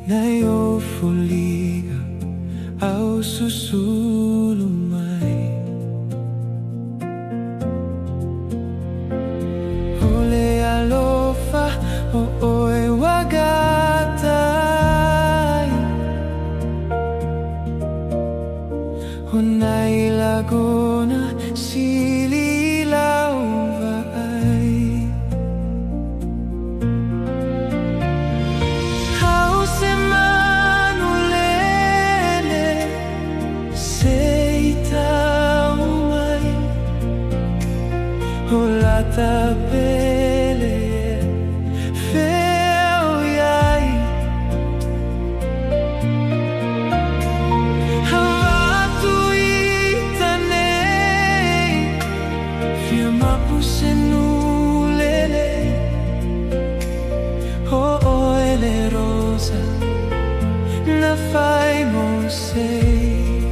Na'y foliga au susulumay. Ole alofa o oe wagatay. Hunay laguna sililaw vaay. Hause manulele seitaumay. Lei'ataua Uaine. Rosa na fai mo sei.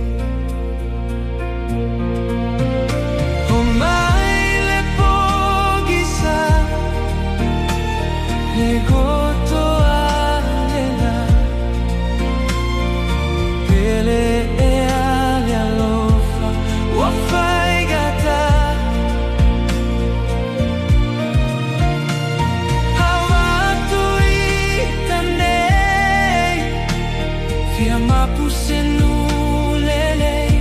O mai le pogisa le goto alela pele e ali alofa wa fai gata. Mapuse nulelei.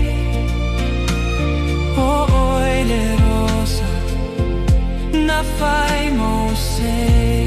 Oh, le rosa na fai mo sei.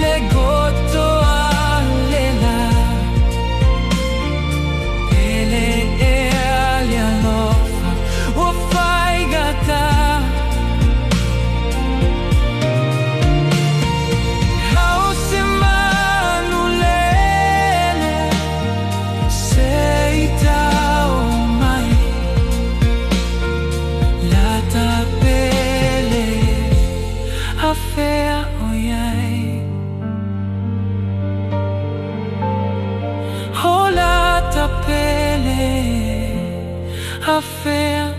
Lei'ataua Uaine.